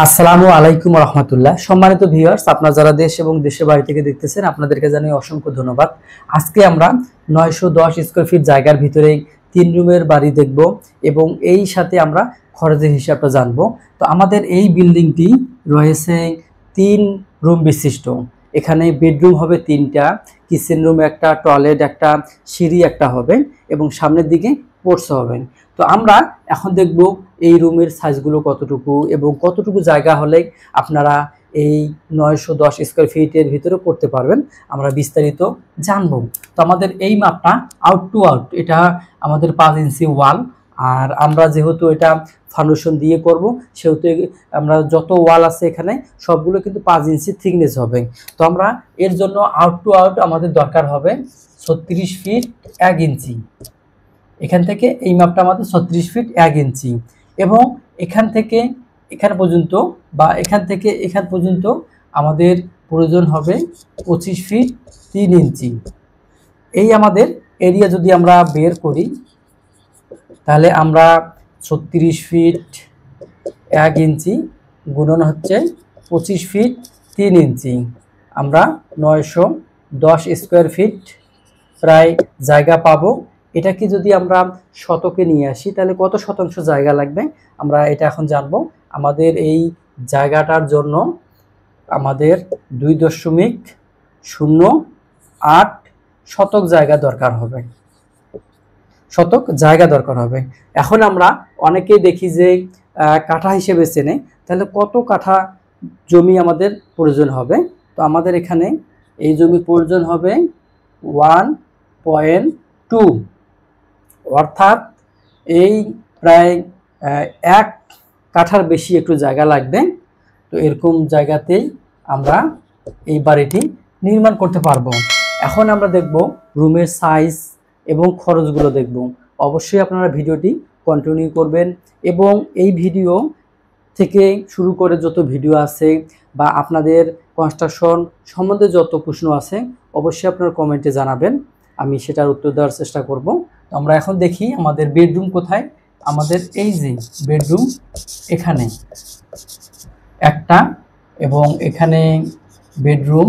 আসসালামু আলাইকুম রহমতুল্লাহ। সম্মানিত ভিউয়ার্স, আপনারা যারা দেশ এবং দেশের বাইরে থেকে দেখতেছেন আপনাদেরকে জানাই অসংখ্য ধন্যবাদ। আজকে আমরা 910 স্কয়ার ফিট জায়গার ভিতরে 3 রুমের বাড়ি দেখব এবং এই সাথে আমরা খরচের হিসাবটা জানবো। তো আমাদের এই বিল্ডিংটি রয়েছে 3 রুম বিশিষ্ট। এখানে বেডরুম হবে 3টা, কিচেন রুম একটা, টয়লেট একটা, সিঁড়ি একটা হবে এবং সামনের দিকে পোর্চ হবে। তো আমরা এখন দেখব এই রুমের সাইজগুলো কতটুকু এবং কতটুকু জায়গা হলে আপনারা এই 910 স্কয়ার ফিটের ভিতরে করতে পারবেন, আমরা বিস্তারিত জানব। তো আমাদের এই মাপটা আউট টু আউট, এটা আমাদের 5 ইঞ্চি ওয়াল। আর আমরা যেহেতু এটা ফাউন্ডেশন দিয়ে করব সেহেতু আমরা যত ওয়াল আছে এখানে সবগুলো কিন্তু 5 ইঞ্চি থিকনেস হবে। তো আমরা এর জন্য আউট টু আউট আমাদের দরকার হবে 36 ফিট 1 ইঞ্চি। এখান থেকে এই মাপটা আমাদের 36 ফিট 1 ইঞ্চি এবং এখান থেকে এখান পর্যন্ত বা এখান থেকে এখান পর্যন্ত আমাদের প্রয়োজন হবে 25 ফিট 3 ইঞ্চি। এই আমাদের এরিয়া যদি আমরা বের করি তাহলে আমরা 36 ফিট 1 ইঞ্চি গুণন হচ্ছে 25 ফিট 3 ইঞ্চি, আমরা 910 স্কয়ার ফিট প্রায় জায়গা পাবো। এটাকে যদি আমরা শতকে নিয়ে আসি তাহলে কত শতাংশ জায়গা লাগবে আমরা এটা এখন জানবো। আমাদের এই জায়গাটার জন্য আমাদের 2.08 শতক জায়গা দরকার হবে, শতক জায়গা দরকার হবে। এখন আমরা অনেকেই দেখি যে কাঠা হিসেবে চেনে, তাহলে কত কাঠা জমি আমাদের প্রয়োজন হবে। তো আমাদের এখানে এই জমি প্রয়োজন হবে 1.2, অর্থাৎ এই প্রায় 1 কাঠার বেশি একটু জায়গা লাগবে। তো এরকম জায়গাতেই আমরা এই বাড়িটি নির্মাণ করতে পারবো। এখন আমরা দেখব রুমের সাইজ এবং খরচগুলো দেখব। অবশ্যই আপনারা ভিডিওটি কন্টিনিউ করবেন এবং এই ভিডিও থেকে শুরু করে যত ভিডিও আছে বা আপনাদের কনস্ট্রাকশন সম্বন্ধে যত প্রশ্ন আছে অবশ্যই আপনারা কমেন্টে জানাবেন, আমি সেটার উত্তর দেওয়ার চেষ্টা করব। তো আমরা এখন দেখি আমাদের বেডরুম কোথায়। আমাদের এই যে বেডরুম এখানে একটা এবং এখানে বেডরুম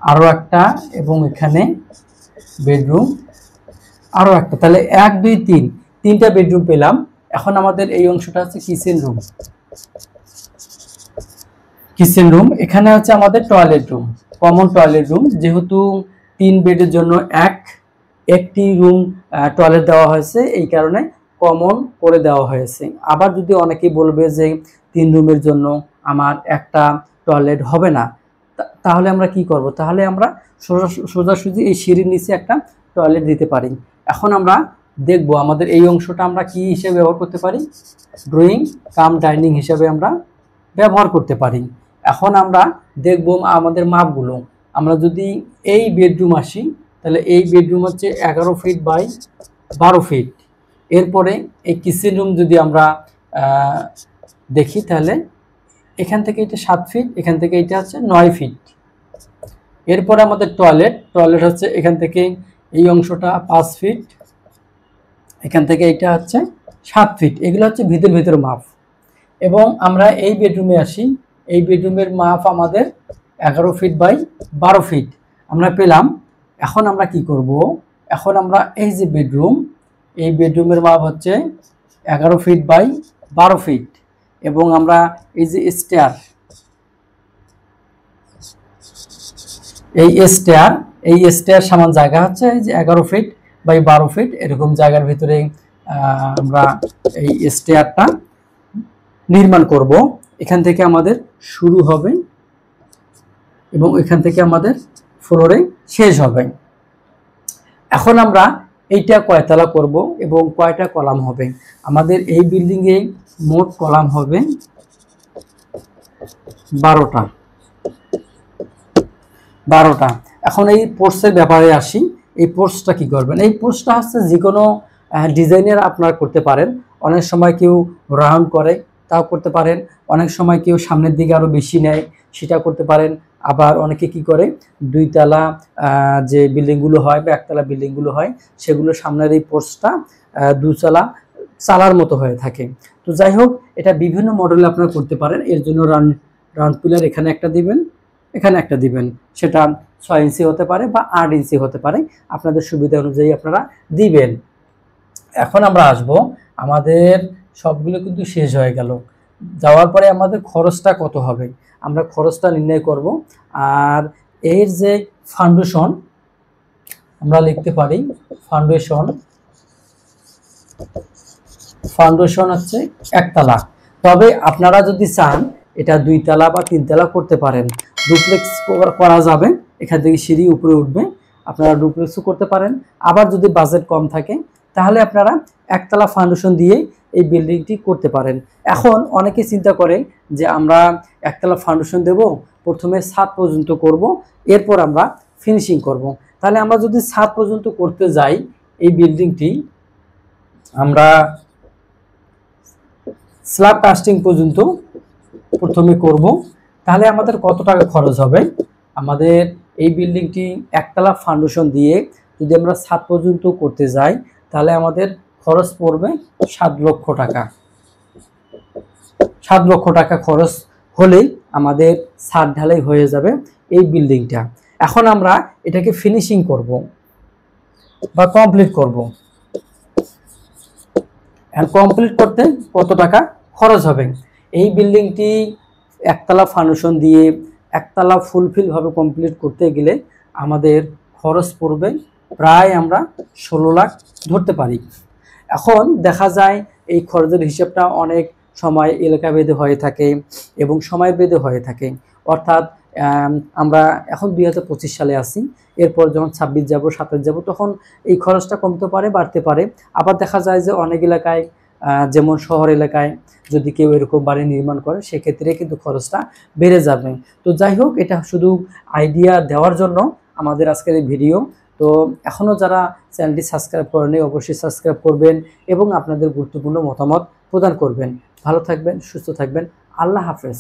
আরও একটা এবং এখানে বেডরুম আরও একটা, তাহলে 1 2 3 তিনটা বেডরুম পেলাম। এখন আমাদের এই অংশটা হচ্ছে কিচেন রুম। কিচেন রুম এখানে হচ্ছে আমাদের toilet room, common toilet room, যেহেতু 3 বেডের জন্য একটি রুম টয়লেট দেওয়া হয়েছে এই কারণে কমন করে দেওয়া হয়েছে। আবার যদি অনেকেই বলবে যে 3 রুমের জন্য আমার একটা টয়লেট হবে না, তাহলে আমরা কি করব? তাহলে আমরা সোজাসুজি এই সিঁড়ির নিচে একটা টয়লেট দিতে পারি। এখন আমরা দেখব আমাদের এই অংশটা আমরা কি হিসেবে ব্যবহার করতে পারি, ড্রয়িং কাম ডাইনিং হিসেবে আমরা ব্যবহার করতে পারি। এখন আমরা দেখব আমাদের মাপগুলো। আমরা যদি এই বেডরুম আসি তাহলে এই বেডরুম হচ্ছে 11 ফিট বাই 12 ফিট। এরপরে এই কিচেন রুম যদি আমরা দেখি তাহলে এখান থেকে এটা 7 ফিট, এখান থেকে এটা হচ্ছে 9 ফিট। এরপরে আমাদের টয়লেট হচ্ছে এখান থেকে এই অংশটা 5 ফিট, এখান থেকে এটা হচ্ছে 7 ফিট। এগুলো হচ্ছে ভিতর মাপ। এবং আমরা এই বেডরুমে আসি, এই বেডরুমের মাপ আমাদের 11 ফিট বাই 12 ফিট আমরা পেলাম। এখন আমরা কি করব? এখন আমরা এই যে বেডরুম, এই বেডরুমের মাপ হচ্ছে 11 ফিট বাই 12 ফিট এবং আমরা এই যে এই স্টেয়ার সমান জায়গা হচ্ছে এই যে 11 ফিট বাই 12 ফিট। এরকম জায়গার ভিতরে আমরা এই স্টেয়ারটা নির্মাণ করব। এখান থেকে আমাদের শুরু হবে এবং এখান থেকে আমাদের ফ্লোরে শেষ হবে। এখন আমরা এইটা কয়তলা করব এবং কয়টা কলাম হবে? আমাদের এই বিল্ডিংয়ে মোট কলাম হবে 12টা। এখন এই পোর্সের ব্যাপারে আসি। এই পোর্সটা কি করবেন? এই পোর্সটা হচ্ছে যে কোনো ডিজাইনের আপনারা করতে পারেন। অনেক সময় কেউ রাউন্ড করে তাও করতে পারেন, অনেক সময় কেউ সামনের দিকে আরও বেশি নেয় সেটা করতে পারেন। আবার অনেকে কি করে 2 তলা যে বিল্ডিংগুলো হয় বা 1 তলা বিল্ডিংগুলো হয় সেগুলো সামনের এই পোর্সটা 2 তলা চালার মতো হয়ে থাকে। তো যাই হোক, এটা বিভিন্ন মডেলে আপনারা করতে পারেন। এর জন্য রাউন্ড পিলার এখানে একটা দিবেন, এখানে একটা দিবেন, সেটা 6 ইঞ্চি হতে পারে বা 8 ইঞ্চি হতে পারে, আপনাদের সুবিধা অনুযায়ী আপনারা দিবেন। এখন আমরা আসব, আমাদের সবগুলো কিন্তু শেষ হয়ে গেল। যাওয়ার পরে আমাদের খরচটা কত হবে, আমরা খরচটা নির্ণয় করব। আর এর যে ফাউন্ডেশন, আমরা লিখতে পারি ফাউন্ডেশন হচ্ছে একতলা। তবে আপনারা যদি চান এটা 2 তলা বা 3 তলা করতে পারেন। ডুপ্লেক্স করা যাবে, এখান থেকে সিঁড়ি উপরে উঠবে, আপনারা ডুপ্লেক্সও করতে পারেন। আবার যদি বাজেট কম থাকে তাহলে আপনারা একতলা ফাউন্ডেশন দিয়ে এই বিল্ডিংটি করতে পারেন। এখন অনেকে চিন্তা করে যে আমরা একতলা ফাউন্ডেশন দেব, প্রথমে ছাদ পর্যন্ত করব, এরপর আমরা ফিনিশিং করব। তাহলে আমরা যদি ছাদ পর্যন্ত করতে যাই, এই বিল্ডিংটি আমরা স্ল্যাব কাস্টিং পর্যন্ত প্রথমে করব, তাহলে আমাদের কত টাকা খরচ হবে? আমাদের এই বিল্ডিংটি একতলা ফাউন্ডেশন দিয়ে যদি আমরা ছাদ পর্যন্ত করতে যাই তাহলে আমাদের খরচ পড়বে 7 লক্ষ টাকা। 7 লক্ষ টাকা খরচ হলেই আমাদের ছাদ ঢালাই হয়ে যাবে এই বিল্ডিংটা। এখন আমরা এটাকে ফিনিশিং করব বা কমপ্লিট করব। কমপ্লিট করতে কত টাকা খরচ হবে? এই বিল্ডিংটি একতলা ফাউন্ডেশন দিয়ে একতলা ফুলফিলভাবে কমপ্লিট করতে গেলে আমাদের খরচ পড়বে প্রায় আমরা 16 লাখ ধরতে পারি। এখন দেখা যায় এই খরচের হিসাবটা অনেক সময় এলাকা ভেদে হয়ে থাকে এবং সময় ভেদে হয়ে থাকে। অর্থাৎ আমরা এখন 2025 সালে আছি, এরপর যখন 26 যাব, 27 যাব, তখন এই খরচটা কমতে পারে, বাড়তে পারে। আবার দেখা যায় যে অনেক এলাকায়, যেমন শহর এলাকায় যদি কেউ এরকম বাড়ি নির্মাণ করে, সেক্ষেত্রে কিন্তু খরচটা বেড়ে যাবে। তো যাই হোক, এটা শুধু আইডিয়া দেওয়ার জন্য আমাদের আজকের এই ভিডিও। তো এখনও যারা চ্যানেলটি সাবস্ক্রাইব করেনি অবশ্যই সাবস্ক্রাইব করবেন এবং আপনাদের গুরুত্বপূর্ণ মতামত প্রদান করবেন। ভালো থাকবেন, সুস্থ থাকবেন। আল্লাহ হাফেজ।